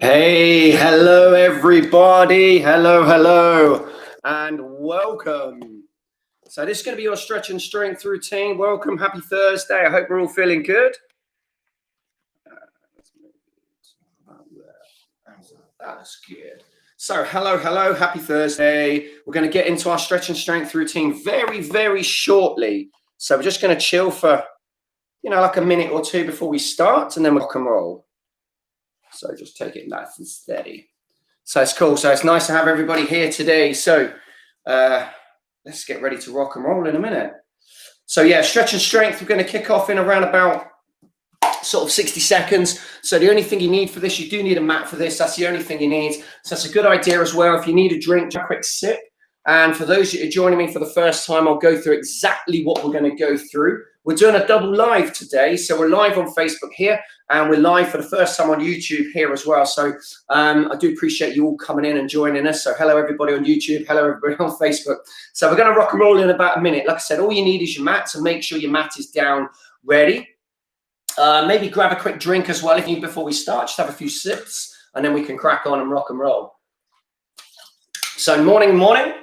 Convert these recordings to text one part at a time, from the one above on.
Hey, hello everybody. Hello, and welcome. So this is going to be your stretch and strength routine. Welcome, happy Thursday. I hope we're all feeling good. That's good. So hello, happy Thursday. We're going to get into our stretch and strength routine very shortly. So we're just going to chill for, like a minute or two before we start, and then we'll rock and roll. So just take it nice and steady. So it's cool. So it's nice to have everybody here today. So let's get ready to rock and roll in a minute. So yeah, stretch and strength. We're going to kick off in around about sort of 60 seconds. So the only thing you need for this, you do need a mat for this. That's the only thing you need. So that's a good idea as well. If you need a drink, just a quick sip. And for those that are joining me for the first time, I'll go through exactly what we're going to go through. We're doing a double live today. So we're live on Facebook here, and we're live for the first time on YouTube here as well. So I do appreciate you all coming in and joining us. So hello, everybody on YouTube. Hello, everybody on Facebook. So we're going to rock and roll in about a minute. Like I said, all you need is your mat. So make sure your mat is down ready. Maybe grab a quick drink as well if you before we start. Just have a few sips, and then we can crack on and rock and roll. So morning.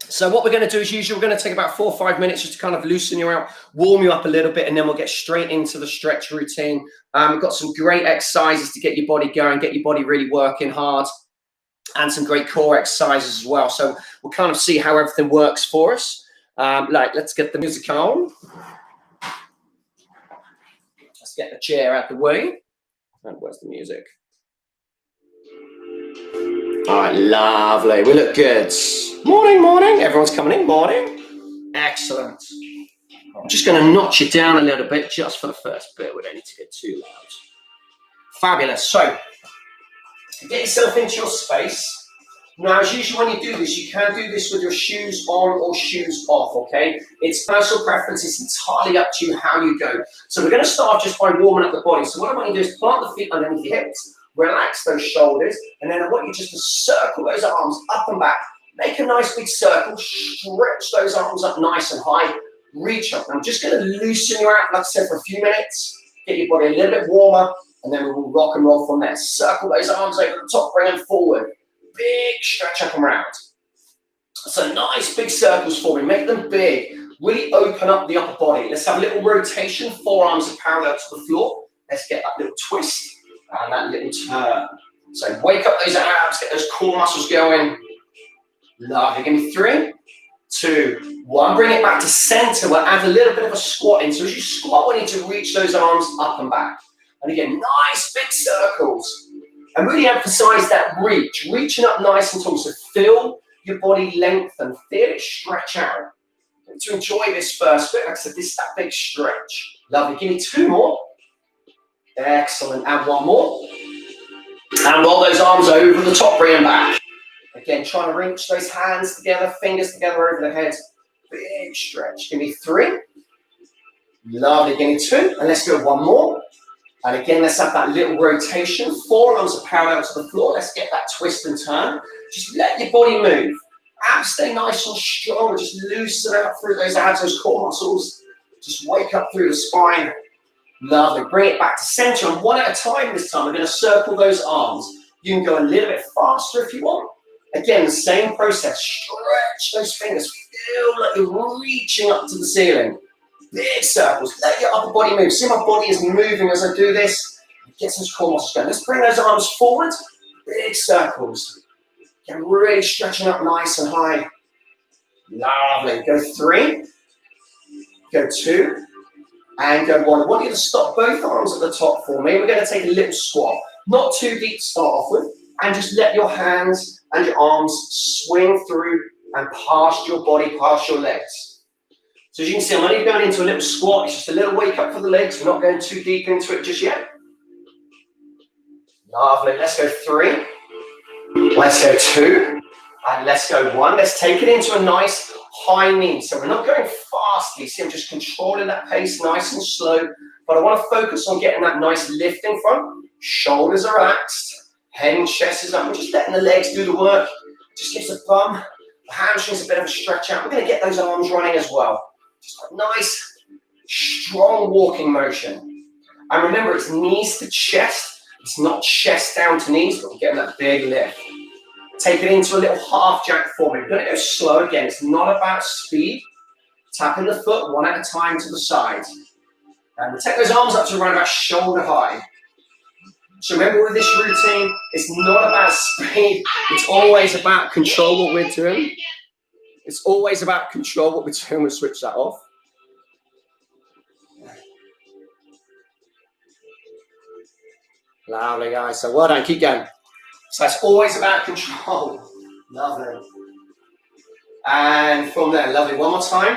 So what we're going to do as usual, we're going to take about 4 or 5 minutes just to kind of loosen you out, warm you up a little bit, and then we'll get straight into the stretch routine. We've got some great exercises to get your body going, get your body really working hard, and some great core exercises as well. So we'll kind of see how everything works for us. Let's get the music on. Let's get the chair out the way. And where's the music? All right, lovely. We look good. Morning. Everyone's coming in. Morning. Excellent. I'm just going to notch it down a little bit just for the first bit. We don't need to get too loud. Fabulous. So, get yourself into your space. Now, as usual, when you do this, you can do this with your shoes on or shoes off, okay? It's personal preference. It's entirely up to you how you go. So, we're going to start just by warming up the body. So, what I want you to do is plant the feet underneath your hips. Relax those shoulders, and then I want you just to circle those arms up and back. Make a nice big circle, stretch those arms up nice and high, reach up. I'm just going to loosen you out, like I said, for a few minutes, get your body a little bit warmer, and then we will rock and roll from there. Circle those arms over the top, bring them forward. Big stretch up and round. So nice big circles for me, make them big. Really open up the upper body. Let's have a little rotation, forearms are parallel to the floor. Let's get that little twist. And that little turn. So wake up those abs, get those core muscles going. Lovely. Give me 3, 2, 1. Bring it back to center. We'll add a little bit of a squat in. So as you squat, we need to reach those arms up and back. And again, nice big circles. And really emphasize that reach. Reaching up nice and tall. So feel your body lengthen. Feel it stretch out. To enjoy this first bit, like I said, this is that big stretch. Lovely. Give me 2 more. Excellent. And 1 more. And roll those arms over the top, bring them back. Again, trying to reach those hands together, fingers together over the head. Big stretch. Give me 3. Lovely. Give me 2. And let's go 1 more. And again, let's have that little rotation. Forearms are parallel to the floor. Let's get that twist and turn. Just let your body move. Abs stay nice and strong. Just loosen out through those abs, those core muscles. Just wake up through the spine. Lovely. Bring it back to center, and one at a time this time. We're going to circle those arms. You can go a little bit faster if you want. Again, the same process. Stretch those fingers. Feel like you're reaching up to the ceiling. Big circles. Let your upper body move. See my body is moving as I do this. Get some core muscles going. Let's bring those arms forward. Big circles. Again, really stretching up nice and high. Lovely. Go 3. Go 2. And go 1. I want you to stop both arms at the top for me. We're going to take a little squat. Not too deep to start off with. And just let your hands and your arms swing through and past your body, past your legs. So as you can see, I'm only going into a little squat. It's just a little wake up for the legs. We're not going too deep into it just yet. Lovely. Let's go 3. Let's go 2. And let's go 1. Let's take it into a nice high knee. So we're not going fastly. See, I'm just controlling that pace nice and slow. But I want to focus on getting that nice lift in front. Shoulders are relaxed. Head and chest is up. We're just letting the legs do the work. Just gives the bum, the hamstrings a bit of a stretch out. We're going to get those arms running as well. Just a nice, strong walking motion. And remember, it's knees to chest. It's not chest down to knees, but we're getting that big lift. Take it into a little half jack form. You're going to go slow again. It's not about speed. Tapping the foot one at a time to the side. And we'll take those arms up to around about shoulder high. So remember with this routine, it's not about speed. It's always about control what we're doing. It's always about control what we're doing. We'll switch that off. Lovely, guys. So well done. Keep going. So it's always about control. Lovely. And from there, lovely. One more time.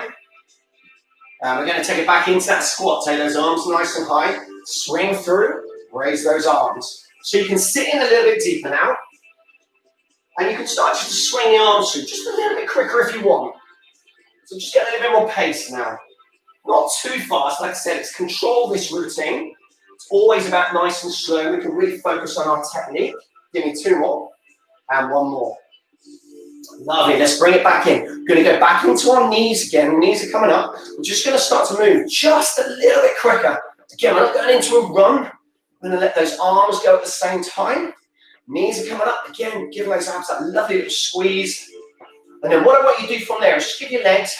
And we're going to take it back into that squat. Take those arms nice and high. Swing through. Raise those arms. So you can sit in a little bit deeper now. And you can start just to swing the arms through just a little bit quicker if you want. So just get a little bit more pace now. Not too fast. Like I said, it's control this routine. It's always about nice and slow. We can really focus on our technique. Give me two more. And one more. Lovely. Let's bring it back in. We're going to go back into our knees again. Knees are coming up. We're just going to start to move just a little bit quicker. Again, we're not going into a run. We're going to let those arms go at the same time. Knees are coming up. Again, give those abs that lovely little squeeze. And then what I want you to do from there is just give your legs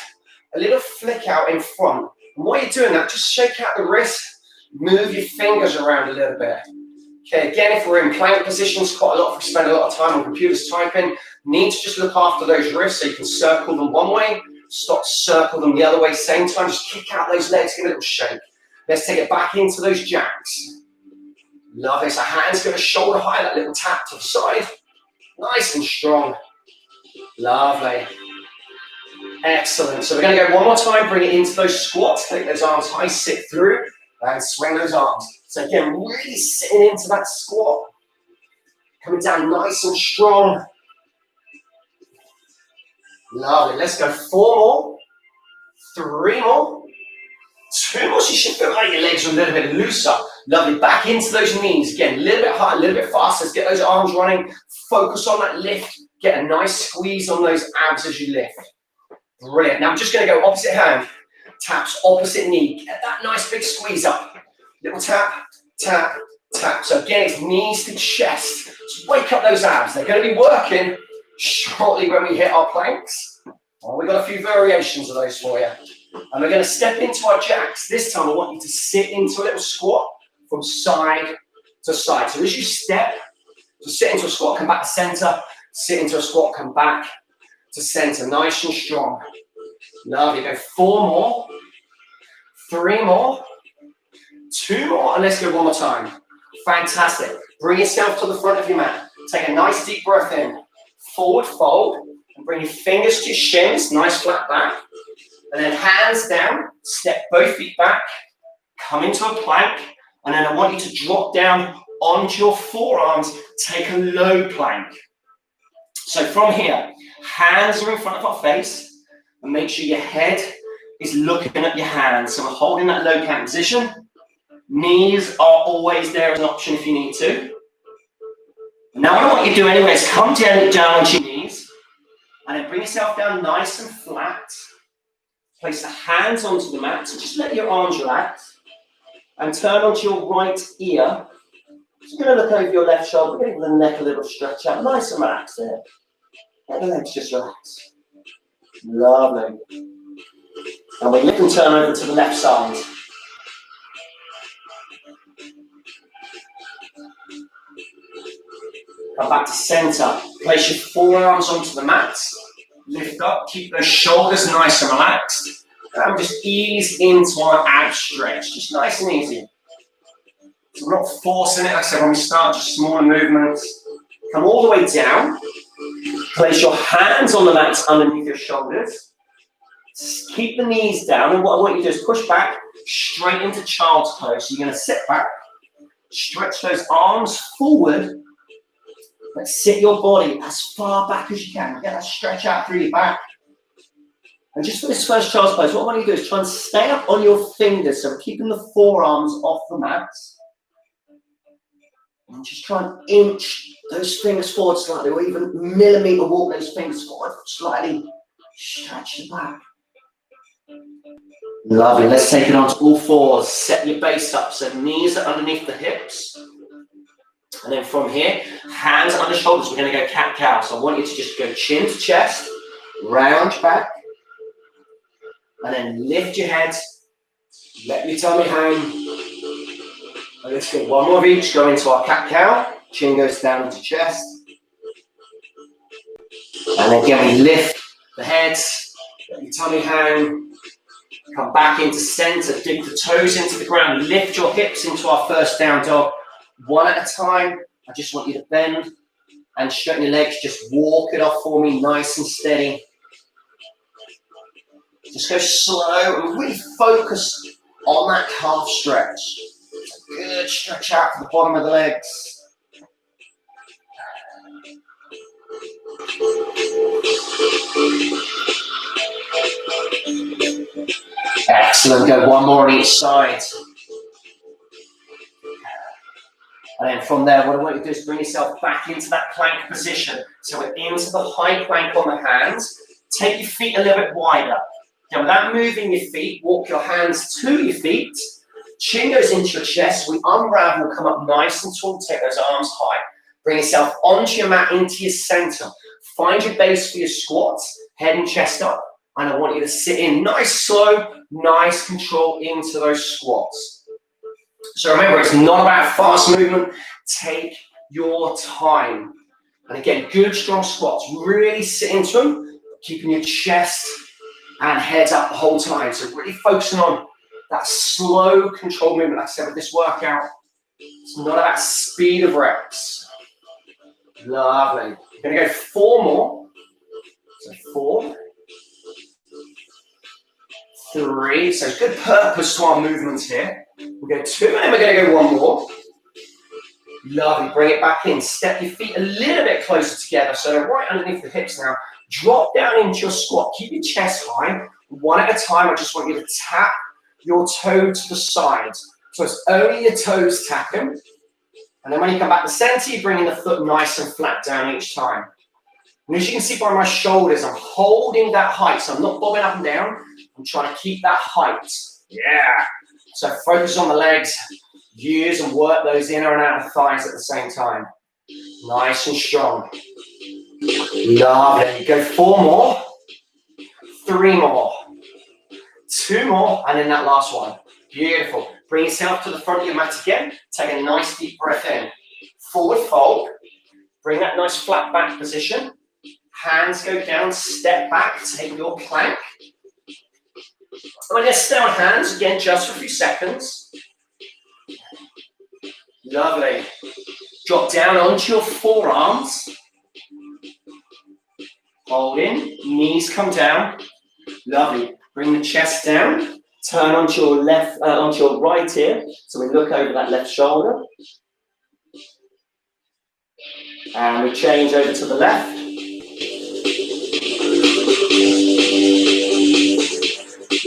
a little flick out in front. And while you're doing that, just shake out the wrist. Move your fingers around a little bit. Okay, again, if we're in plank positions quite a lot, if we spend a lot of time on computers typing, need to just look after those wrists so you can circle them one way, stop, circle them the other way, same time, just kick out those legs, give a little shake. Let's take it back into those jacks. Lovely, so hands go to shoulder high, that little tap to the side. Nice and strong. Lovely. Excellent. So we're going to go one more time, bring it into those squats, take those arms high, sit through, and swing those arms. So again, really sitting into that squat. Coming down nice and strong. Lovely. Let's go 4 more. 3 more. 2 more. So you should feel like your legs are a little bit looser. Lovely. Back into those knees. Again, a little bit higher, a little bit faster. Let's get those arms running. Focus on that lift. Get a nice squeeze on those abs as you lift. Brilliant. Now I'm just going to go opposite hand. Taps opposite knee. Get that nice big squeeze up. Little tap, tap, tap. So again, it's knees to chest. Just wake up those abs. They're going to be working shortly when we hit our planks. Oh, we've got a few variations of those for you. And we're going to step into our jacks. This time I want you to sit into a little squat from side to side. So as you step, so sit into a squat, come back to center. Sit into a squat, come back to center. Nice and strong. Lovely. Go 4 more. 3 more. 2 more, and let's go one more time. Fantastic. Bring yourself to the front of your mat. Take a nice deep breath in. Forward fold, and bring your fingers to your shins. Nice flat back. And then hands down. Step both feet back. Come into a plank. And then I want you to drop down onto your forearms. Take a low plank. So from here, hands are in front of our face. And make sure your head is looking at your hands. So we're holding that low plank position. Knees are always there as an option if you need to. Now what I want you to do anyway is come down onto your knees and then bring yourself down nice and flat. Place the hands onto the mat, so just let your arms relax and turn onto your right ear. Just going to look over your left shoulder, give the neck a little stretch out, nice and relaxed there. Let the legs just relax. Lovely. And we lift and turn over to the left side. Come back to center. Place your forearms onto the mat. Lift up. Keep those shoulders nice and relaxed. And just ease into our ab stretch. Just nice and easy. So we're not forcing it. Like I said, when we start, just smaller movements. Come all the way down. Place your hands on the mat underneath your shoulders. Keep the knees down. And what I want you to do is push back straight into child's pose. So you're going to sit back. Stretch those arms forward. But sit your body as far back as you can. Get that stretch out through your back. And just for this first child's pose, what I want you to do is try and stay up on your fingers. So we're keeping the forearms off the mat. And just try and inch those fingers forward slightly, or even millimeter walk those fingers forward slightly. Stretch the back. Lovely. Let's take it on to all fours. Set your base up. So knees are underneath the hips. And then from here, hands under shoulders, we're going to go cat-cow. So I want you to just go chin to chest, round your back, and then lift your head, let your tummy hang. And let's get one more of each, go into our cat-cow, chin goes down into chest. And then again, we lift the head, let your tummy hang, come back into center, dig the toes into the ground, lift your hips into our first down dog. One at a time. I just want you to bend and straighten your legs. Just walk it off for me, nice and steady. Just go slow and really focus on that calf stretch. Good stretch out from the bottom of the legs. Excellent. Go one more on each side. And then from there, what I want you to do is bring yourself back into that plank position. So we're into the high plank on the hands. Take your feet a little bit wider. Now, without moving your feet, walk your hands to your feet. Chin goes into your chest. We unravel, come up nice and tall. Take those arms high. Bring yourself onto your mat, into your center. Find your base for your squats. Head and chest up. And I want you to sit in nice, slow, nice control into those squats. So remember, it's not about fast movement. Take your time. And again, good, strong squats. Really sit into them, keeping your chest and head up the whole time. So really focusing on that slow, controlled movement. Like I said, with this workout, it's not about speed of reps. Lovely. We're going to go 4 more. So 4, 3. So good purpose to our movements here. We go 2, and then we're going to go 1 more. Lovely. Bring it back in. Step your feet a little bit closer together, so they're right underneath the hips now. Drop down into your squat. Keep your chest high. One at a time. I just want you to tap your toe to the side. So it's only your toes tapping. And then when you come back to center, you bring in the foot nice and flat down each time. And as you can see by my shoulders, I'm holding that height. So I'm not bobbing up and down. I'm trying to keep that height. Yeah. So focus on the legs. Use and work those inner and outer thighs at the same time. Nice and strong. Lovely. Go 4 more. 3 more. 2 more. And then that last one. Beautiful. Bring yourself to the front of your mat again. Take a nice deep breath in. Forward fold. Bring that nice flat back position. Hands go down. Step back. Take your plank. I'm going to stay on hands again just for a few seconds. Lovely. Drop down onto your forearms. Hold in. Knees come down. Lovely. Bring the chest down. Turn onto your left, onto your right ear. So we look over that left shoulder. And we change over to the left.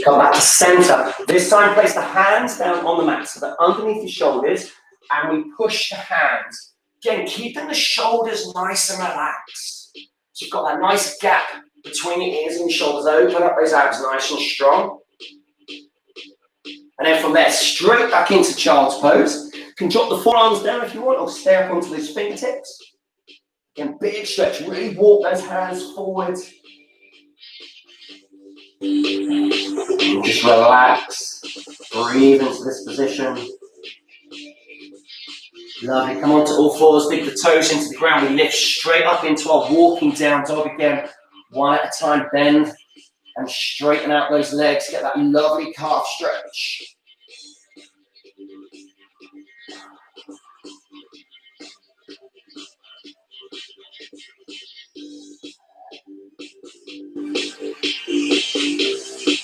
Come back to center. This time place the hands down on the mat so they're underneath your shoulders, and we push the hands. Again, keeping the shoulders nice and relaxed. So you've got that nice gap between your ears and your shoulders. Open up those abs nice and strong. And then from there, straight back into child's pose. You can drop the forearms down if you want, or stay up onto those fingertips. Again, big stretch. Really walk those hands forward. Just relax. Breathe into this position. Lovely. Come onto all fours. Dig the toes into the ground. We lift straight up into our walking down dog again. One at a time. Bend and straighten out those legs. Get that lovely calf stretch.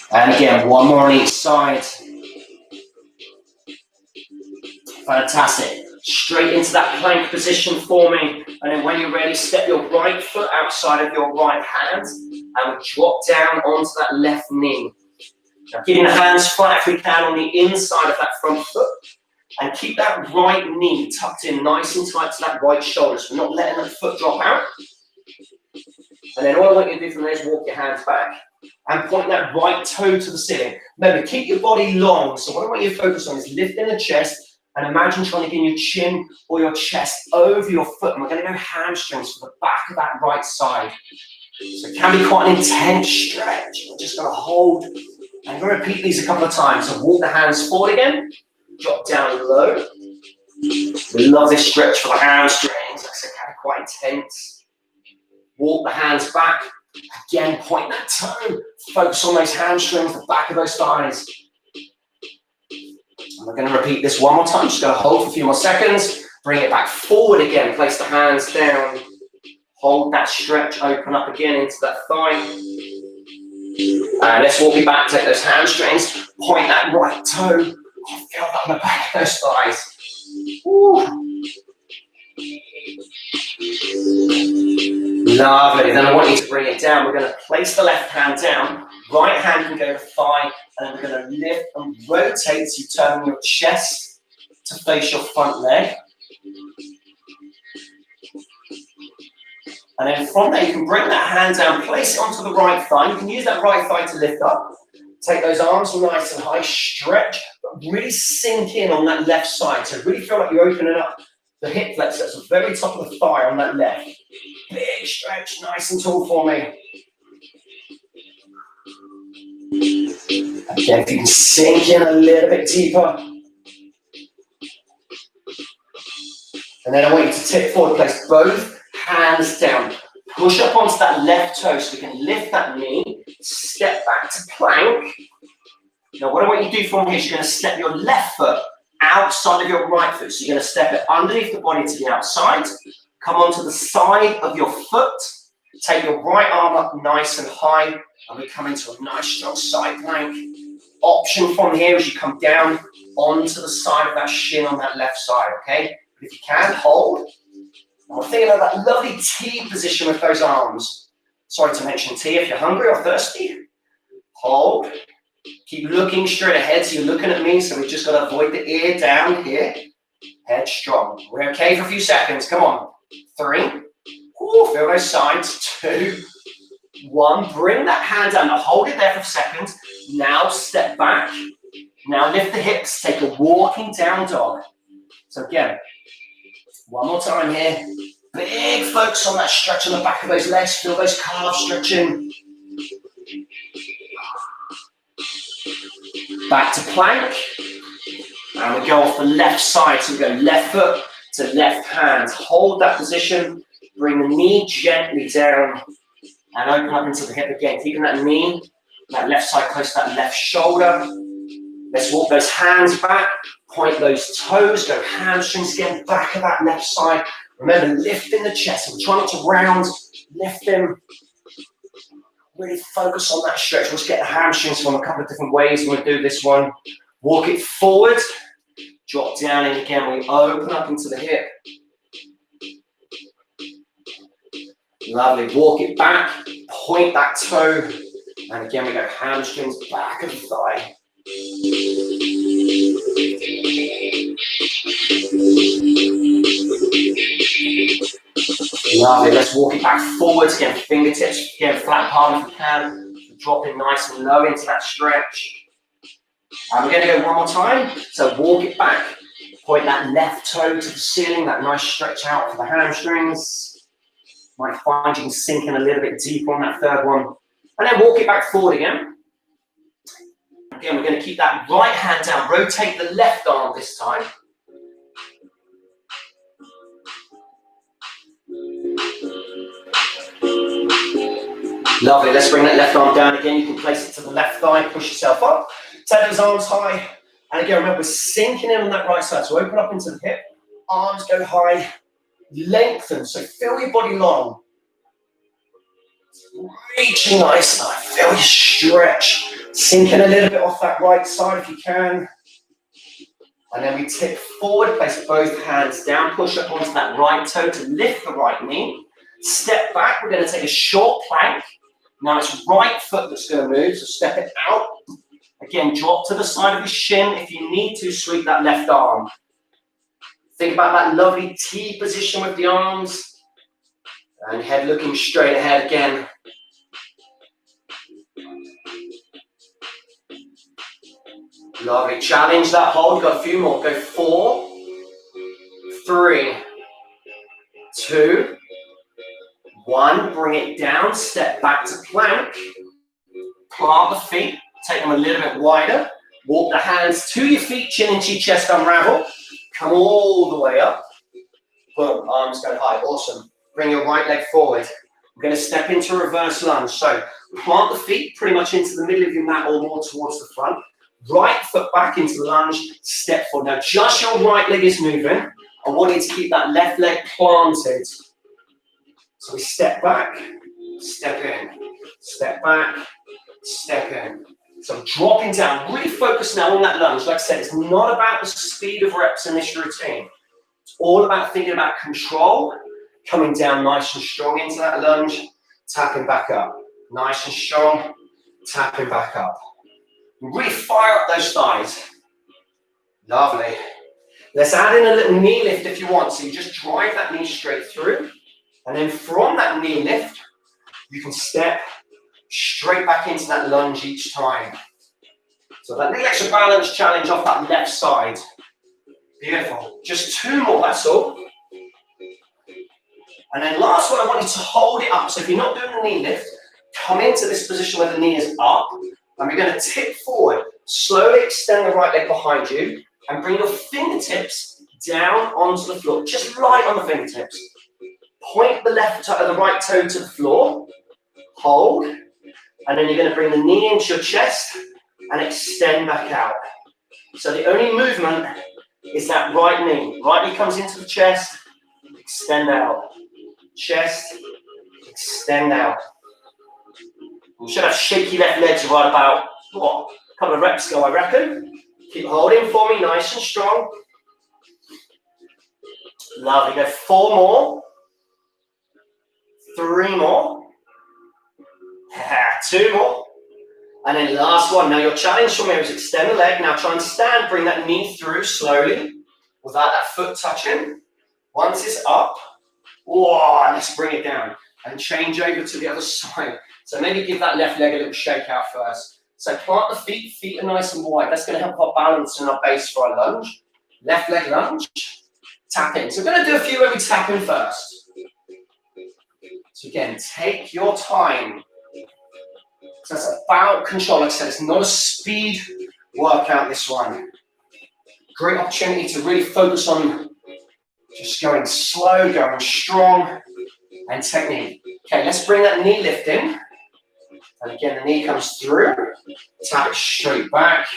And again, 1 more on each side. Fantastic. Straight into that plank position for me. And then when you're ready, step your right foot outside of your right hand and we drop down onto that left knee. Now keeping the hands flat if we can on the inside of that front foot. And keep that right knee tucked in nice and tight to that right shoulder. So we're not letting that foot drop out. And then all I want you to do from there is walk your hands back and point that right toe to the ceiling. Remember, keep your body long. So what I want you to focus on is lifting the chest And imagine trying to get your chin or your chest over your foot. And we're going to go hamstrings for the back of that right side. So it can be quite an intense stretch. We're just going to hold. And I'm going to repeat these a couple of times. So walk the hands forward again. Drop down low. We love this stretch for the hamstrings. Like I said, kind of quite intense. Walk the hands back. Again, point that toe. Focus on those hamstrings, the back of those thighs. And we're going to repeat this one more time. Just going to hold for a few more seconds. Bring it back forward again. Place the hands down. Hold that stretch. Open up again into that thigh. And let's walk it back. Take those hamstrings. Point that right toe. Feel that on the back of those thighs. Woo. Lovely. Then I want you to bring it down. We're going to place the left hand down. Right hand can go to thigh. And then we're going to lift and rotate. So you turn your chest to face your front leg. And then from there, you can bring that hand down, place it onto the right thigh. You can use that right thigh to lift up. Take those arms nice and high, stretch, but really sink in on that left side. So really feel like you're opening up the hip flexor. So the very top of the thigh on that left. Big stretch, nice and tall for me. Again, if you can sink in a little bit deeper. And then I want you to tip forward, place both hands down. Push up onto that left toe so we can lift that knee. Step back to plank. Now what I want you to do from here is you're going to step your left foot outside of your right foot. So you're going to step it underneath the body to the outside. Come onto the side of your foot. Take your right arm up nice and high. And we come into a nice strong side plank. Option from here is you come down onto the side of that shin on that left side, okay? But if you can, hold. And we're thinking of that lovely T position with those arms. Sorry to mention T if you're hungry or thirsty. Hold. Keep looking straight ahead. So you're looking at me, so we've just got to avoid the ear down here. Head strong. We're okay for a few seconds. Come on. 3. Ooh, feel those sides. 2. 1. Bring that hand down. Now hold it there for a second. Now step back. Now lift the hips. Take a walking down dog. So again, one more time here. Big focus on that stretch on the back of those legs. Feel those calves stretching. Back to plank. And we go off the left side. So we go left foot to left hand. Hold that position. Bring the knee gently down. And open up into the hip again. Keeping that knee, that left side close to that left shoulder. Let's walk those hands back. Point those toes. Go hamstrings again. Back of that left side. Remember, lifting the chest. We're trying not to round. Lift them. Really focus on that stretch. Let's get the hamstrings from a couple of different ways. We're going to do this one. Walk it forward. Drop down. And again, we open up into the hip. Lovely. Walk it back. Point that toe. And again, we go hamstrings, back of the thigh. Lovely. Let's walk it back forwards again. Fingertips, again, flat palm if you can. Drop it nice and low into that stretch. And we're going to go one more time. So walk it back. Point that left toe to the ceiling. That nice stretch out for the hamstrings. Might find you can sink in a little bit deeper on that third one. And then walk it back forward again. Again, we're going to keep that right hand down. Rotate the left arm this time. Lovely. Let's bring that left arm down again. You can place it to the left thigh. Push yourself up. Take those arms high. And again, remember, we're sinking in on that right side. So open up into the hip. Arms go high. Lengthen. So feel your body long. Reaching nice. Feel your stretch. Sinking a little bit off that right side if you can. And then we tip forward, place both hands down, push up onto that right toe to lift the right knee. Step back, we're going to take a short plank. Now it's right foot that's going to move, so step it out. Again, drop to the side of your shin. If you need to, sweep that left arm. Think about that lovely T position with the arms. And head looking straight ahead again. Lovely. Challenge that hold. Got a few more. Go 4, 3, 2, 1. Bring it down, step back to plank. Plant the feet, take them a little bit wider. Walk the hands to your feet, chin into your chest, unravel. Come all the way up. Boom, arms go high, awesome. Bring your right leg forward. We're going to step into reverse lunge. So plant the feet pretty much into the middle of your mat or more towards the front. Right foot back into the lunge, step forward. Now just your right leg is moving. I want you to keep that left leg planted. So we step back, step in, step back, step in. So dropping down, really focus now on that lunge. Like I said, it's not about the speed of reps in this routine. It's all about thinking about control, coming down nice and strong into that lunge, tapping back up. Nice and strong, tapping back up. Really fire up those thighs. Lovely. Let's add in a little knee lift if you want. So you just drive that knee straight through. And then from that knee lift, you can step straight back into that lunge each time. So that little extra balance challenge off that left side. Beautiful. Just 2 more, that's all. And then last one, I want you to hold it up. So if you're not doing the knee lift, come into this position where the knee is up. And we're going to tip forward. Slowly extend the right leg behind you. And bring your fingertips down onto the floor. Just light on the fingertips. Point the the right toe to the floor. Hold. And then you're going to bring the knee into your chest and extend back out. So the only movement is that right knee. Right knee comes into the chest, extend out. Chest, extend out. You should have shaky left legs right about, what, a couple of reps ago, I reckon. Keep holding for me, nice and strong. Lovely, go 4 more. 3 more. 2 more. And then last one. Now your challenge from here is extend the leg. Now try and stand, bring that knee through slowly without that foot touching. Once it's up, whoa, let's bring it down and change over to the other side. So maybe give that left leg a little shake out first. So plant the feet, feet are nice and wide. That's going to help our balance and our base for our lunge. Left leg lunge, tap in. So we're going to do a few where we tap in first. So again, take your time. So that's about control. Like I said, it's not a speed workout, this one. Great opportunity to really focus on just going slow, going strong, and technique. Okay, let's bring that knee lift in. And again, the knee comes through. Tap it straight back.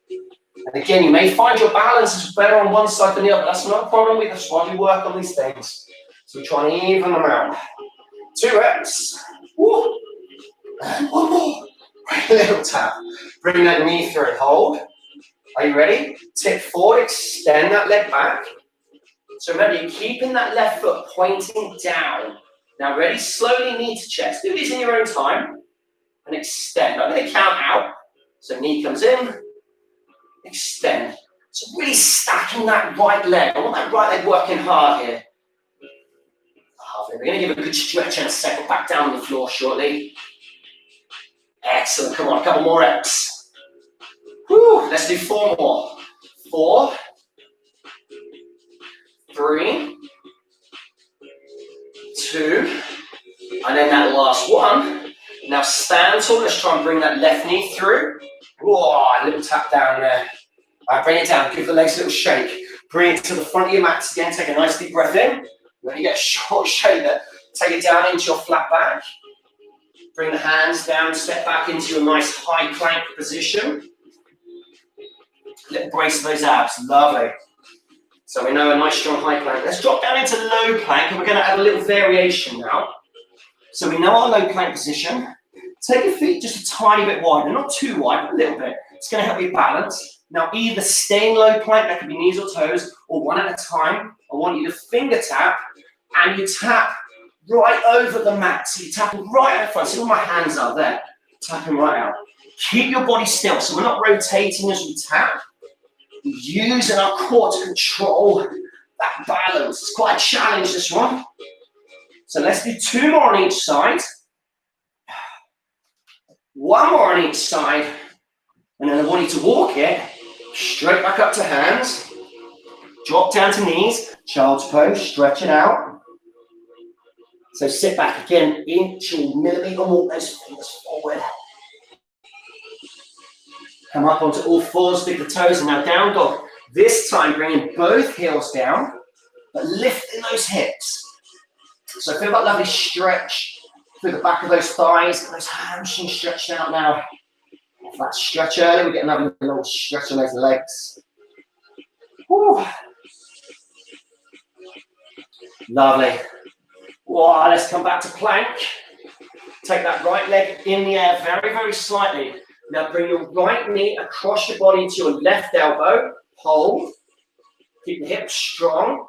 And again, you may find your balance is better on one side than the other. That's not a problem with us. That's why we work on these things. So we try and even them out. 2 reps. Woo. And 1 more. A little tap. Bring that knee through. Hold. Are you ready? Tip forward. Extend that leg back. So remember, you're keeping that left foot pointing down. Now, ready? Slowly knee to chest. Do this in your own time. And extend. I'm going to count out. So knee comes in. Extend. So really stacking that right leg. I want that right leg working hard here. Lovely. We're going to give a good stretch in a second. Back down on the floor shortly. Excellent. Come on, a couple more reps. Whew. Let's do 4 more. 4, 3, 2, and then that last one. Now stand tall. Let's try and bring that left knee through. Whoa, a little tap down there. All right, bring it down. Give the legs a little shake. Bring it to the front of your mat. Again, take a nice deep breath in. When you get a short shake there, take it down into your flat back. Bring the hands down, step back into your nice high plank position. Little brace of those abs, lovely. So we know a nice strong high plank. Let's drop down into low plank and we're going to add a little variation now. So we know our low plank position. Take your feet just a tiny bit wider, not too wide, but a little bit. It's going to help you balance. Now either stay in low plank, that could be knees or toes, or one at a time. I want you to finger tap and you tap right over the mat. So you're tapping right out front. See where my hands are there. Tapping right out. Keep your body still. So we're not rotating as we tap. We're using our core to control that balance. It's quite a challenge, this one. So let's do 2 more on each side. 1 more on each side. And then I want you to walk it straight back up to hands. Drop down to knees, child's pose, stretch it out. So sit back again, inch or millimeter, walk those fingers forward. Come up onto all fours, dig the toes, and now down dog. This time bringing both heels down, but lifting those hips. So feel that lovely stretch through the back of those thighs, get those hamstrings stretched out now. Off that stretch early, we get another little stretch on those legs. Woo. Lovely. Wow, let's come back to plank. Take that right leg in the air very, very slightly. Now bring your right knee across your body to your left elbow. Hold. Keep the hips strong.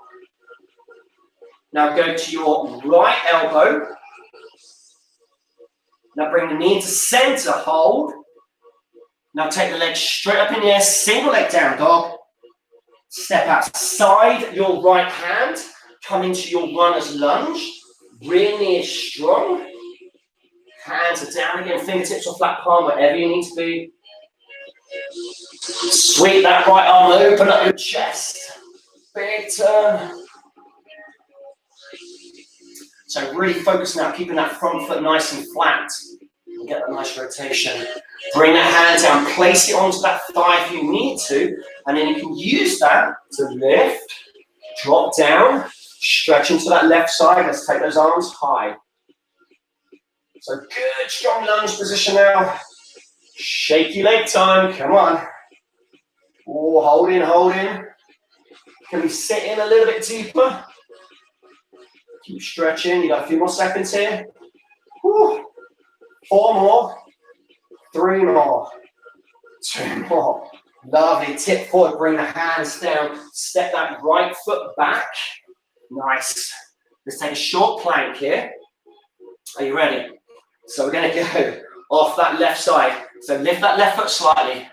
Now go to your right elbow. Now bring the knee to center. Hold. Now take the leg straight up in the air. Single leg down dog. Step outside your right hand. Come into your runner's lunge. Rear knee is strong. Hands are down again, fingertips or flat palm, wherever you need to be. Sweep that right arm, open up your chest. Big turn. So really focus now, keeping that front foot nice and flat. And get a nice rotation. Bring that hand down, place it onto that thigh if you need to, and then you can use that to lift, drop down, stretch into that left side. Let's take those arms high. So good, strong lunge position now. Shaky leg time, come on. Oh, hold in, hold in. Can we sit in a little bit deeper? Keep stretching, you got a few more seconds here. Woo. 4 more, 3 more, 2 more. Lovely, tip forward, bring the hands down. Step that right foot back. Nice. Let's take a short plank here. Are you ready? So we're going to go off that left side. So lift that left foot slightly.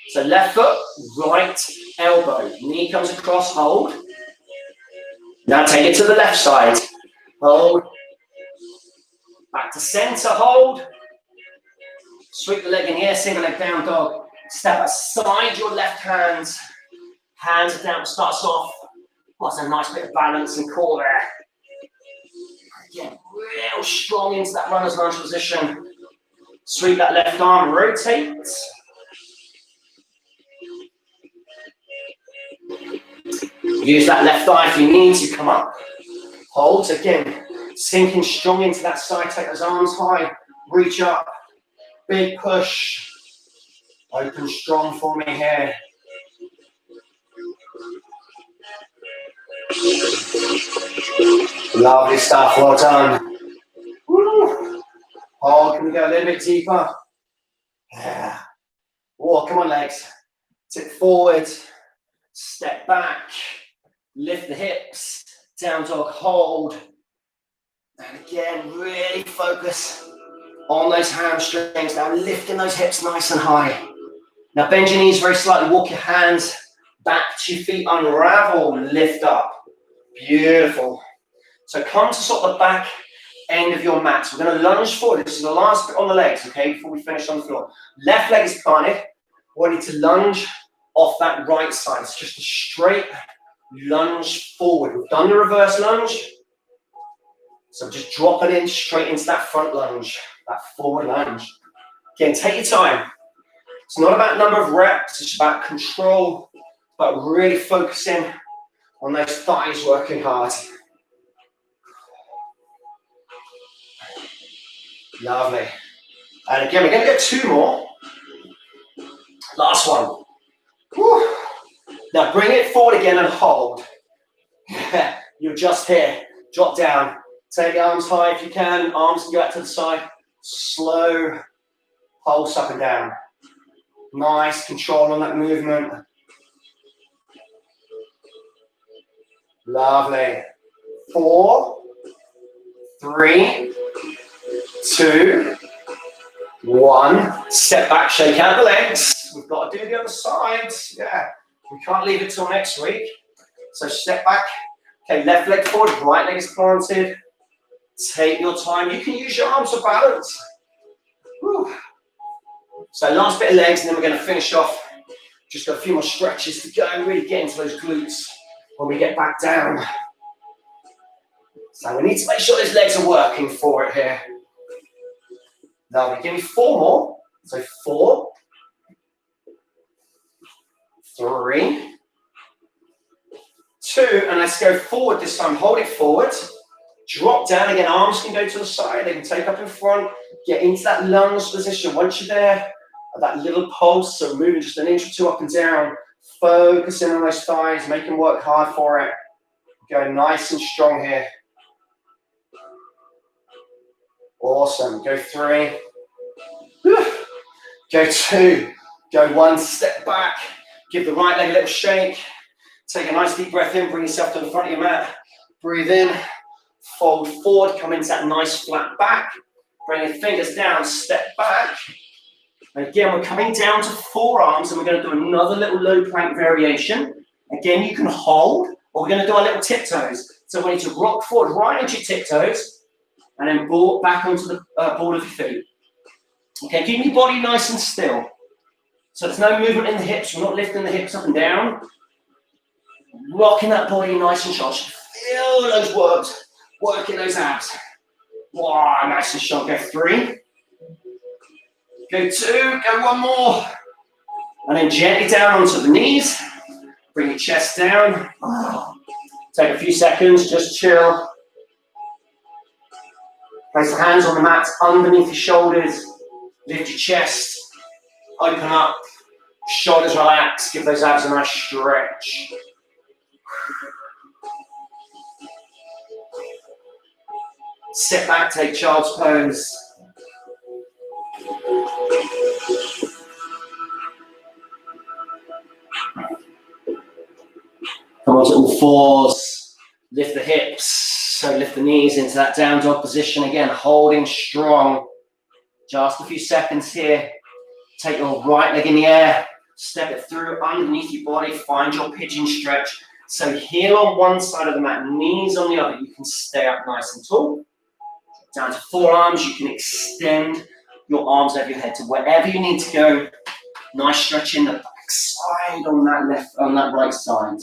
So left foot, right elbow. Knee comes across, hold. Now take it to the left side. Hold. Back to center, hold. Sweep the leg in here, single leg down dog. Step aside your left hands. Hands are down, starts off. That's a nice bit of balance and core there. Again, real strong into that runner's lunge position. Sweep that left arm, rotate. Use that left thigh if you need to come up. Hold, again, sinking strong into that side, take those arms high, reach up, big push. Open strong for me here. Lovely stuff, well done. Woo. Hold, can we go a little bit deeper? Yeah. Oh, come on legs. Tip forward, step back, lift the hips, down dog, hold. And again, really focus on those hamstrings, now lifting those hips nice and high. Now bend your knees very slightly, walk your hands back to your feet, unravel, lift up. Beautiful. So come to sort of the back end of your mat. So we're going to lunge forward. This is the last bit on the legs, okay, before we finish on the floor. Left leg is planted. Ready to lunge off that right side. It's just a straight lunge forward. We've done the reverse lunge. So just drop it in straight into that front lunge, that forward lunge. Again, take your time. It's not about number of reps, it's about control, but really focusing on those thighs working hard. Lovely. And again, we're going to get 2 more. Last one. Whew. Now bring it forward again and hold. You're just here. Drop down. Take the arms high if you can. Arms can go out to the side. Slow pulse up and down. Nice control on that movement. Lovely. 4, 3, 2, 1. Step back, shake out the legs. We've got to do the other side. Yeah, we can't leave it till next week. So step back. Okay, left leg forward, right leg is planted. Take your time. You can use your arms for balance. Whew. So last bit of legs, and then we're going to finish off. Just got a few more stretches to go. Really get into those glutes. when we get back down. So we need to make sure those legs are working for it here. Lovely. Give me 4 more. So 4, 3, 2, and let's go forward this time. Hold it forward. Drop down again. Arms can go to the side. They can take up in front. Get into that lunge position. Once you're there, that little pulse, so moving just an inch or 2 up and down. Focusing on those thighs. Make them work hard for it. Go nice and strong here. Awesome. Go 3. Go 2. Go 1. Step back. Give the right leg a little shake. Take a nice deep breath in. Bring yourself to the front of your mat. Breathe in. Fold forward. Come into that nice flat back. Bring your fingers down. Step back. And again, we're coming down to forearms, and we're going to do another little low plank variation. Again, you can hold, or we're going to do our little tiptoes. So we need to rock forward right onto your tiptoes, and then ball back onto the ball of your feet. Okay, keep your body nice and still. So there's no movement in the hips. We're not lifting the hips up and down. Rocking that body nice and strong. Feel those works, working those abs. Wow, nice and strong. Go 3. Go 2, go 1 more. And then gently down onto the knees. Bring your chest down. Take a few seconds, just chill. Place the hands on the mat underneath your shoulders. Lift your chest. Open up. Shoulders relax. Give those abs a nice stretch. Sit back, take child's pose. Come on to all 4s, lift the hips, so lift the knees into that down dog position again, holding strong. Just a few seconds here. Take your right leg in the air, step it through underneath your body, find your pigeon stretch. So heel on one side of the mat, knees on the other. You can stay up nice and tall. Down to forearms, you can extend your arms over your head to wherever you need to go. Nice stretch in the back side on that right side.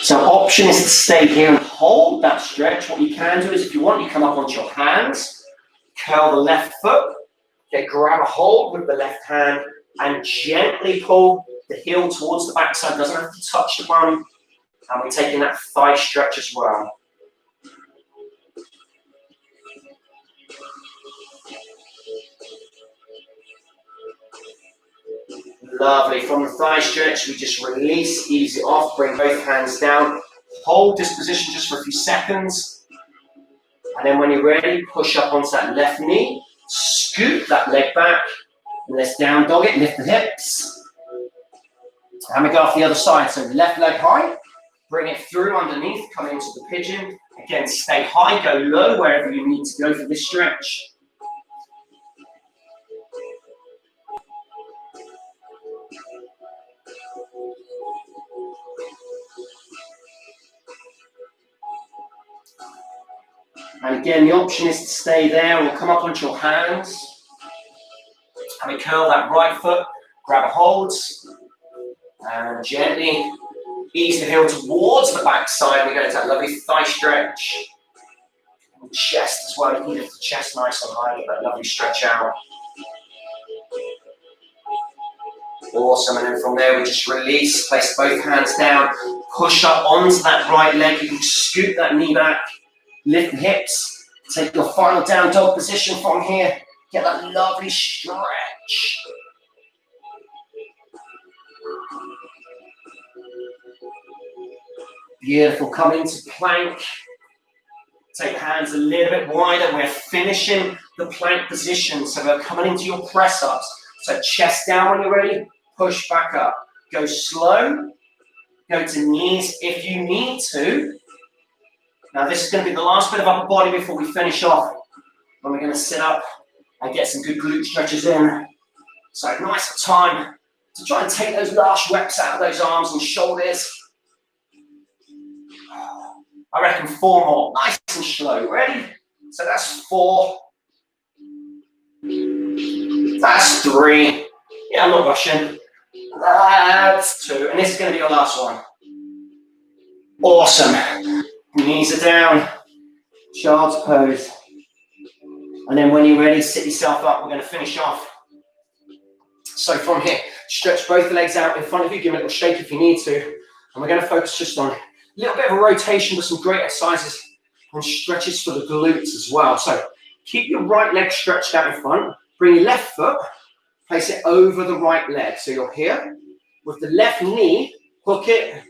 So option is to stay here and hold that stretch. What you can do is, if you want, you come up onto your hands, curl the left foot, okay, grab a hold with the left hand and gently pull the heel towards the backside. Doesn't have to touch the bum. And we're taking that thigh stretch as well. Lovely. From the thigh stretch, we just release, ease it off, bring both hands down. Hold this position just for a few seconds. And then when you're ready, push up onto that left knee, scoot that leg back, and let's down dog it, lift the hips. And we go off the other side. So left leg high, bring it through underneath, come into the pigeon. Again, stay high, go low wherever you need to go for this stretch. And again, the option is to stay there or come up onto your hands. And we curl that right foot, grab a hold, and gently ease the heel towards the back side. We go to that lovely thigh stretch. And chest as well. You can lift the chest nice and high, get that lovely stretch out. Awesome. And then from there, we just release, place both hands down, push up onto that right leg. You can scoot that knee back. Lift the hips, take your final down dog position from here, get that lovely stretch. Beautiful, come into plank. Take hands a little bit wider, we're finishing the plank position, so we're coming into your press ups. So chest down when you're ready, push back up. Go slow, go to knees if you need to. Now this is going to be the last bit of upper body before we finish off, when we're going to sit up and get some good glute stretches in. So nice time to try and take those last reps out of those arms and shoulders. I reckon 4 more, nice and slow. Ready? So that's 4. That's 3. Yeah, I'm not rushing. That's 2. And this is going to be your last one. Awesome. Knees are down. Child's pose. And then when you're ready, sit yourself up. We're going to finish off. So from here, stretch both legs out in front of you. Give it a little shake if you need to. And we're going to focus just on a little bit of a rotation with some great exercises and stretches for the glutes as well. So keep your right leg stretched out in front. Bring your left foot, place it over the right leg. So you're here with the left knee, hook it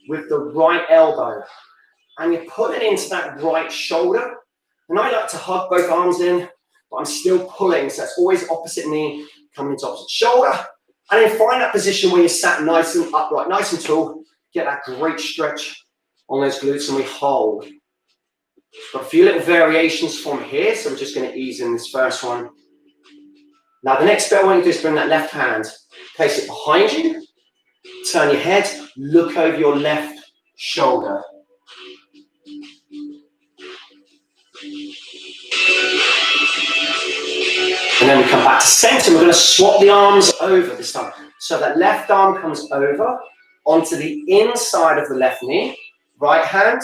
with the right elbow. And you're pulling into that right shoulder. And I like to hug both arms in, but I'm still pulling. So it's always opposite knee coming into opposite shoulder. And then find that position where you're sat nice and upright, nice and tall. Get that great stretch on those glutes and we hold. Got a few little variations from here. So we're just going to ease in this first one. Now the next bit I want you to do is bring that left hand, place it behind you, turn your head, look over your left shoulder. And then we come back to center. We're going to swap the arms over this time. So that left arm comes over onto the inside of the left knee. Right hand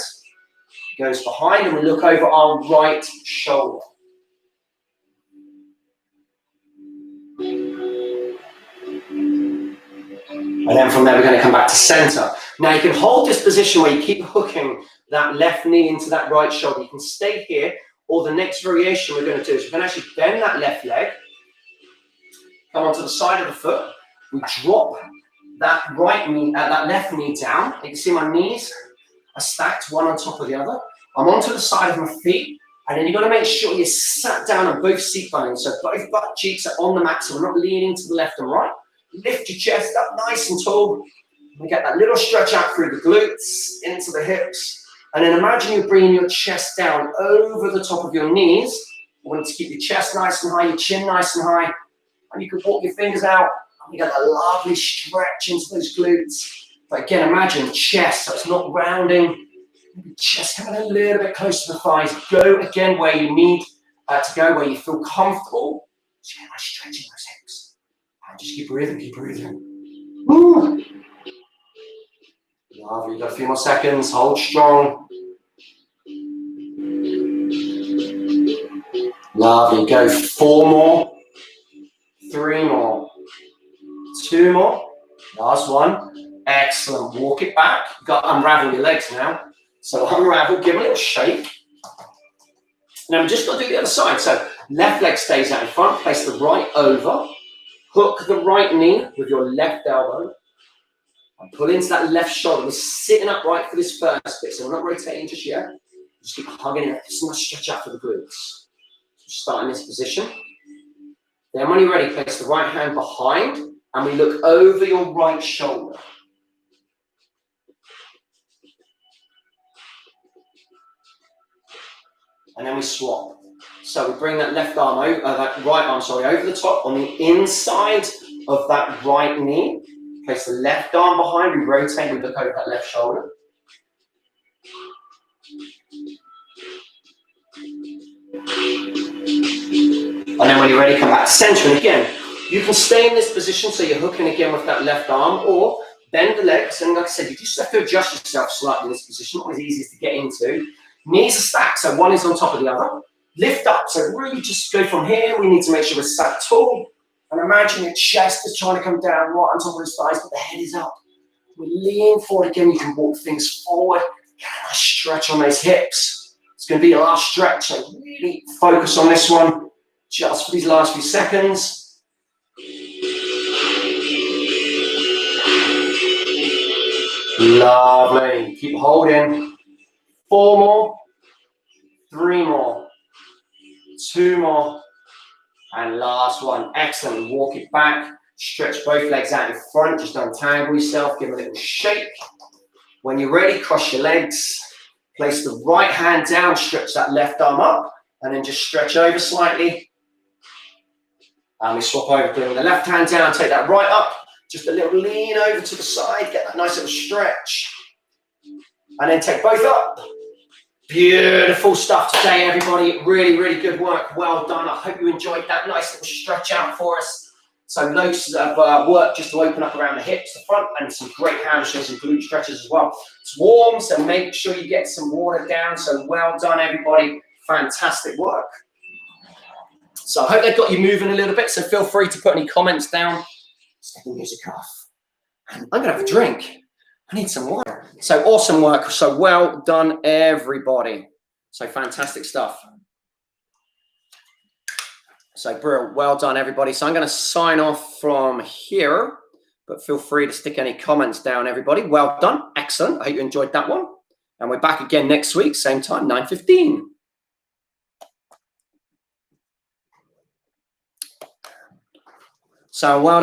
goes behind and we look over our right shoulder. And then from there, we're going to come back to center. Now you can hold this position where you keep hooking that left knee into that right shoulder. You can stay here, or the next variation we're going to do is we're going to actually bend that left leg, come onto the side of the foot. We drop that right knee, that left knee down. You can see my knees are stacked one on top of the other. I'm onto the side of my feet, and then you've got to make sure you're sat down on both seat bones, so both butt cheeks are on the mat, so we're not leaning to the left and right. Lift your chest up nice and tall. We get that little stretch out through the glutes, into the hips. And then imagine you're bringing your chest down over the top of your knees. You want to keep your chest nice and high, your chin nice and high. And you can walk your fingers out. And you get that lovely stretch into those glutes. But again, imagine chest, so it's not rounding. Maybe chest coming a little bit closer to the thighs. Go again where you need to go, where you feel comfortable. Just get that stretch in those hips. And just keep breathing, keep breathing. Woo. Lovely, got a few more seconds, hold strong. Lovely, go 4 more, 3 more, 2 more, last one. Excellent, walk it back. You've got to unravel your legs now. So unravel, give a little shake. Now we've just got to do the other side. So left leg stays out in front, place the right over. Hook the right knee with your left elbow and pull into that left shoulder. We're sitting upright for this first bit, so we're not rotating just yet. Just keep hugging it. Just nice stretch out for the glutes. So start in this position. Then when you're ready, place the right hand behind and we look over your right shoulder. And then we swap. So we bring that left arm over, that right arm, over the top on the inside of that right knee. Place the left arm behind, we rotate, we look over that left shoulder. And then when you're ready, come back to center. And again, you can stay in this position, so you're hooking again with that left arm, or bend the legs. And like I said, you just have to adjust yourself slightly in this position, not as easy as to get into. Knees are stacked, so one is on top of the other. Lift up, so really just go from here. We need to make sure we're sat tall. And imagine your chest is trying to come down right on top of his thighs, but the head is up. We lean forward again. You can walk things forward. Get a nice stretch on those hips. It's going to be your last stretch, so really focus on this one just for these last few seconds. Lovely. Keep holding. 4 more. 3 more. 2 more. And last one. Excellent. Walk it back. Stretch both legs out in front. Just untangle yourself. Give a little shake. When you're ready, cross your legs. Place the right hand down. Stretch that left arm up. And then just stretch over slightly. And we swap over. Bring the left hand down. Take that right up. Just a little lean over to the side. Get that nice little stretch. And then take both up. Beautiful stuff today, everybody. Really, really good work. Well done. I hope you enjoyed that nice little stretch out for us. So loads of work just to open up around the hips, the front, and some great hamstrings and glute stretches as well. It's warm, so make sure you get some water down. So well done, everybody. Fantastic work. So I hope they've got you moving a little bit. So feel free to put any comments down. Let's take the music off. I'm going to have a drink. I need some water. So awesome work. So well done, everybody. So fantastic stuff. So brilliant. Well done, everybody. So I'm going to sign off from here, but feel free to stick any comments down, everybody. Well done. Excellent. I hope you enjoyed that one. And we're back again next week, same time, 9:15. So well